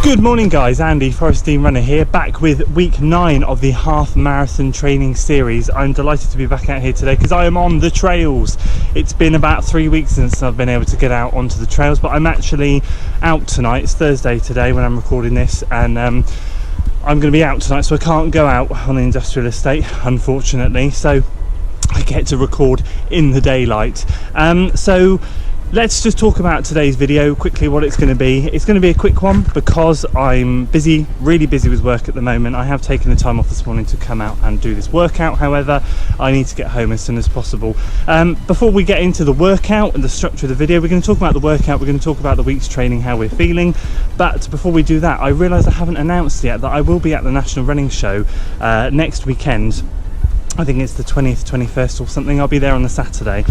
Good morning guys, Andy, Forest Dean Runner here, back with week 9 of the half marathon training series. I'm delighted to be back out here today because I am on the trails. It's been about 3 weeks since I've been able to get out onto the trails, but I'm actually out tonight. It's Thursday today when I'm recording this, and I'm going to be out tonight, so I can't go out on the industrial estate, unfortunately, so I get to record in the daylight. So let's just talk about today's video quickly, what it's going to be. It's going to be a quick one because I'm busy, really busy with work at the moment. I have taken the time off this morning to come out and do this workout. However, I need to get home as soon as possible. Before we get into the workout and the structure of the video, we're going to talk about the workout, we're going to talk about the week's training, how we're feeling. But before we do that, I realise I haven't announced yet that I will be at the National Running Show next weekend. I think it's the 20th, 21st or something. I'll be there on the Saturday.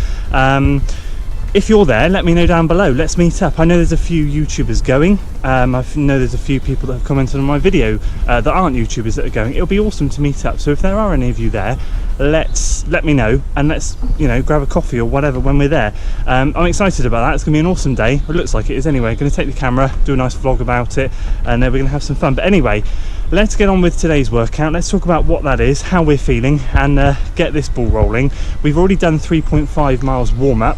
If you're there, let me know down below. Let's meet up. I know there's a few YouTubers going. I know there's a few people that have commented on my video that aren't YouTubers that are going. It'll be awesome to meet up. So if there are any of you there, let me know, and let's grab a coffee or whatever when we're there. I'm excited about that. It's gonna be an awesome day. It looks like it is anyway. I'm gonna take the camera, do a nice vlog about it, and then we're gonna have some fun. But anyway, let's get on with today's workout. Let's talk about what that is, how we're feeling, and get this ball rolling. We've already done 3.5 miles warm up,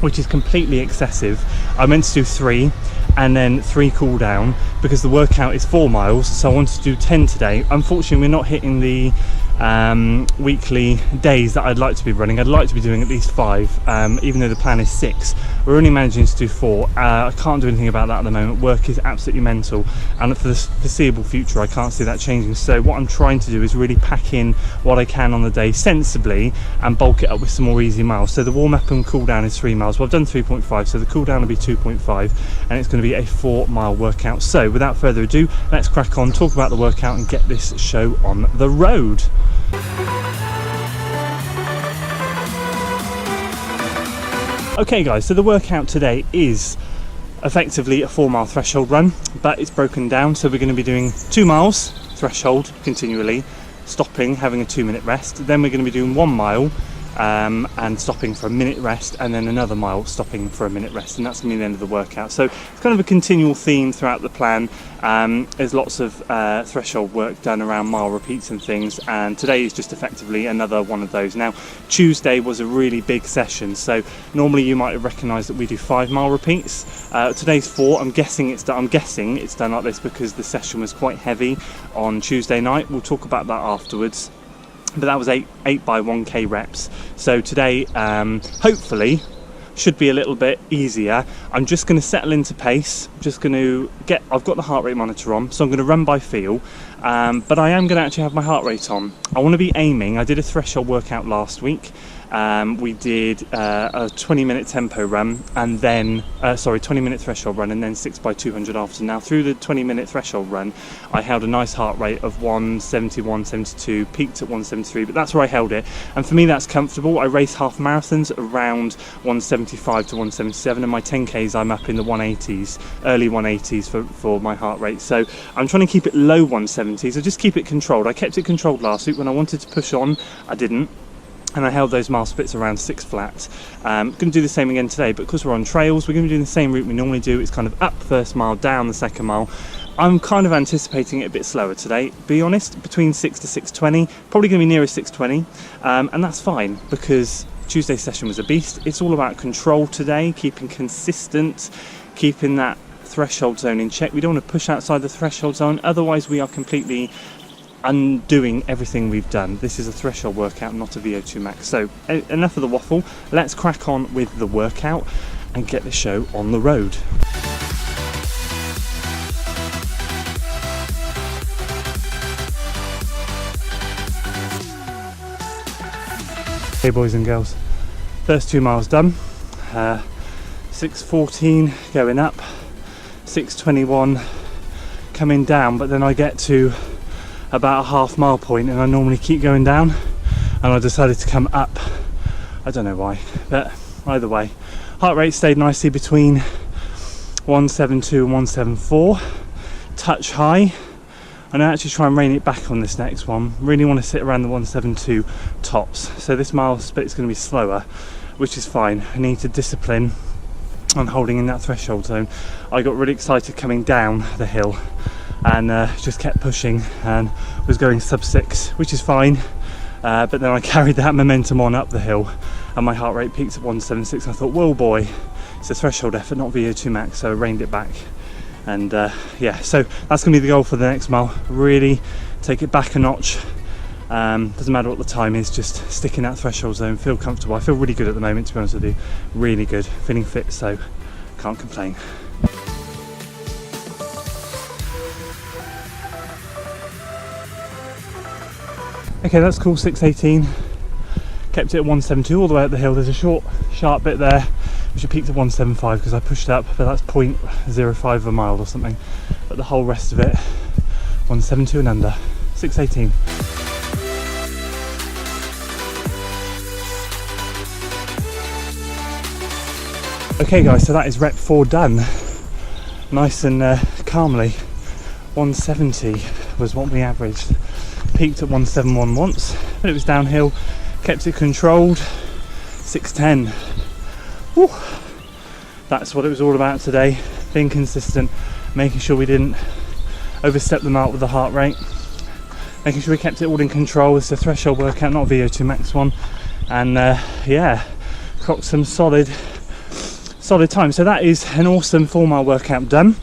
which is completely excessive. I meant to do 3 and then 3 cool down because the workout is 4 miles, so I wanted to do 10 today. Unfortunately, we're not hitting the weekly days that I'd like to be running. I'd like to be doing at least 5, even though the plan is 6. We're only managing to do 4. I can't do anything about that at the moment. Work is absolutely mental, and for the foreseeable future I can't see that changing. So what I'm trying to do is really pack in what I can on the day sensibly and bulk it up with some more easy miles. So the warm up and cool down is 3 miles. Well, I've done 3.5, so the cool down will be 2.5, and it's going to be a 4-mile workout. So without further ado, let's crack on, talk about the workout and get this show on the road. Okay guys, so the workout today is effectively a 4-mile threshold run, but it's broken down. So we're going to be doing 2 miles threshold continually, stopping, having a 2-minute rest. Then we're going to be doing 1 mile and stopping for a minute rest, and then another mile stopping for a minute rest, and that's going to be the end of the workout. So it's kind of a continual theme throughout the plan. There's lots of threshold work done around mile repeats and things, and today is just effectively another one of those. Now, Tuesday was a really big session, so normally you might have recognised that we do 5-mile repeats. Today's 4. I'm guessing it's done like this because the session was quite heavy on Tuesday night. We'll talk about that afterwards. But that was 8 by 1k reps. So today, hopefully, should be a little bit easier. I'm just going to settle into pace. I've got the heart rate monitor on, so I'm going to run by feel. But I am going to actually have my heart rate on. I want to be aiming. I did a threshold workout last week. We did a 20-minute tempo run, and then 20-minute threshold run, and then 6 by 200 after. Now through the 20-minute threshold run, I held a nice heart rate of 170, 172, peaked at 173, but that's where I held it, and for me that's comfortable. I race half marathons around 175 to 177, and my 10Ks I'm up in the 180s, early 180s for my heart rate. So I'm trying to keep it low 170s, so just keep it controlled. I kept it controlled last week. When I wanted to push on, I didn't, and I held those mile splits around 6 flat. Going to do the same again today, but because we're on trails, we're going to be doing the same route we normally do. It's kind of up first mile, down the second mile. I'm kind of anticipating it a bit slower today, be honest, between 6 to 6:20, probably going to be nearer 6:20, and that's fine because Tuesday's session was a beast. It's all about control today, keeping consistent, keeping that threshold zone in check. We don't want to push outside the threshold zone, otherwise we are completely undoing everything we've done. This is a threshold workout, not a VO2 max. So enough of the waffle, let's crack on with the workout and get the show on the road. Hey boys and girls, first 2 miles done. 6:14 going up, 6:21 coming down, but then I get to about a half-mile point and I normally keep going down, and I decided to come up. I don't know why, but either way, heart rate stayed nicely between 172 and 174, touch high, and I actually try and rein it back on this next one. Really want to sit around the 172 tops, so this mile split is going to be slower, which is fine. I need to discipline and holding in that threshold zone, I got really excited coming down the hill and just kept pushing and was going sub 6, which is fine, but then I carried that momentum on up the hill and my heart rate peaked at 176. I thought, whoa boy, it's a threshold effort, not VO2 max, so I reined it back. And yeah, so that's going to be the goal for the next mile, really take it back a notch. Doesn't matter what the time is, just stick in that threshold zone, feel comfortable. I feel really good at the moment, to be honest with you, really good, feeling fit, so can't complain. Okay, that's cool, 6:18, kept it at 172 all the way up the hill. There's a short sharp bit there which I peaked at 175 because I pushed up, but that's 0.05 of a mile or something, but the whole rest of it 172 and under. 6:18. Okay guys, so that is rep 4 done, nice and calmly. 170 was what we averaged, peaked at 171 once, but it was downhill, kept it controlled. 6:10. Whew. That's what it was all about today, being consistent, making sure we didn't overstep the mark with the heart rate, making sure we kept it all in control. It's a threshold workout, not a VO2 max one, and yeah, clocked some solid time. So that is an awesome 4 mile workout done.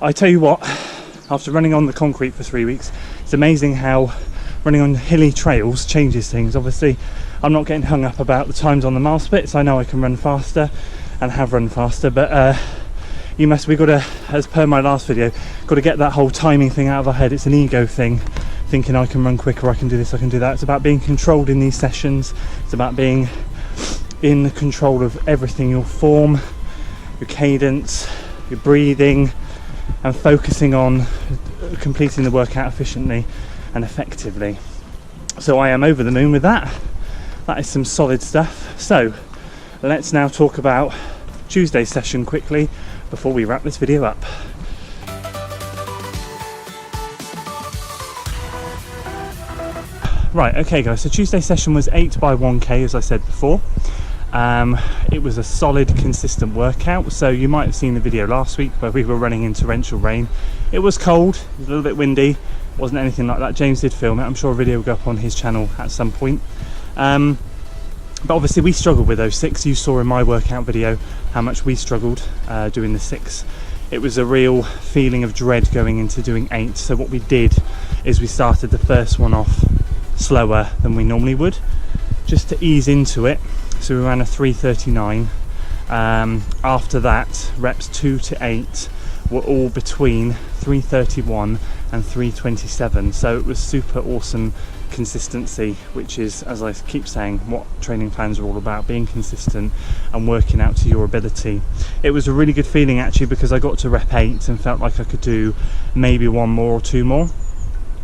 I tell you what, after running on the concrete for 3 weeks, it's amazing how running on hilly trails changes things. Obviously I'm not getting hung up about the times on the mile splits. I know I can run faster and have run faster, but we got to, as per my last video, got to get that whole timing thing out of our head. It's an ego thing, thinking I can run quicker, I can do this, I can do that. It's about being controlled in these sessions. It's about being in control of everything, your form, your cadence, your breathing, and focusing on completing the workout efficiently and effectively. So I am over the moon with that. That is some solid stuff. So let's now talk about Tuesday's session quickly before we wrap this video up. Right, okay guys, so Tuesday's session was 8 by 1k, as I said before. It was a solid, consistent workout. So you might have seen the video last week where we were running in torrential rain. It was cold, it was a little bit windy, wasn't anything like that. James did film it, I'm sure a video will go up on his channel at some point. But obviously we struggled with those 6. You saw in my workout video how much we struggled doing the 6. It was a real feeling of dread going into doing 8. So what we did is we started the first one off slower than we normally would, just to ease into it. So we ran a 3:39. After that, reps 2 to 8 were all between 3:31 and 3:27. So it was super awesome consistency, which is, as I keep saying, what training plans are all about, being consistent and working out to your ability. It was a really good feeling actually, because I got to rep 8 and felt like I could do maybe 1 more or 2 more.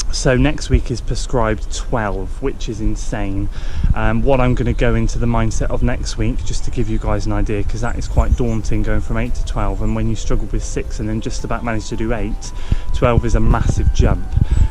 So next week is prescribed 12, which is insane. What I'm going to go into the mindset of next week, just to give you guys an idea, because that is quite daunting going from 8 to 12, and when you struggle with 6 and then just about manage to do 8, 12 is a massive jump.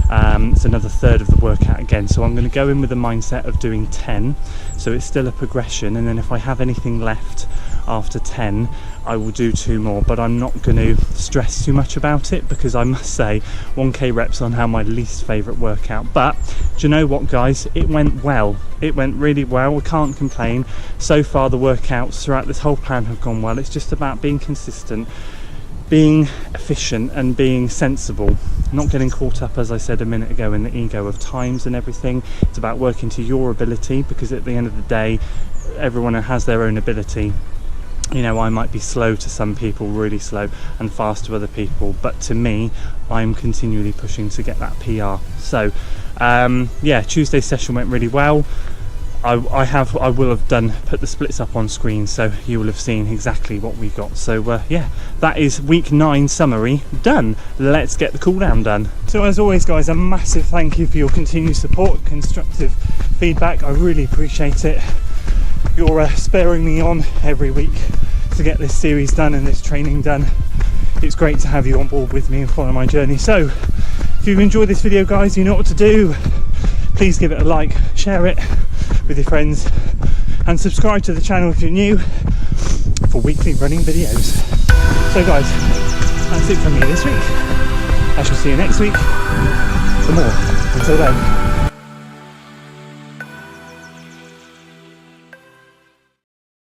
It's another third of the workout again. So I'm going to go in with the mindset of doing 10, so it's still a progression, and then if I have anything left after 10 I will do 2 more, but I'm not going to stress too much about it, because I must say 1k reps on how my least favourite workout. But do you know what guys, it went well, it went really well. I can't complain. So far the workouts throughout this whole plan have gone well. It's just about being consistent, being efficient and being sensible, not getting caught up, as I said a minute ago, in the ego of times and everything. It's about working to your ability, because at the end of the day everyone has their own ability. You know, I might be slow to some people, really slow, and fast to other people, but to me I'm continually pushing to get that PR. So yeah, Tuesday's session went really well. I will have put the splits up on screen, so you will have seen exactly what we got. So yeah, that is week 9 summary done. Let's get the cool down done. So as always guys, a massive thank you for your continued support, constructive feedback. I really appreciate it. You're spurring me on every week to get this series done and this training done. It's great to have you on board with me and follow my journey. So if you've enjoyed this video guys, you know what to do. Please give it a like, share it with your friends, and subscribe to the channel if you're new. for weekly running videos. So guys, that's it from me this week. I shall see you next week for more. Until then.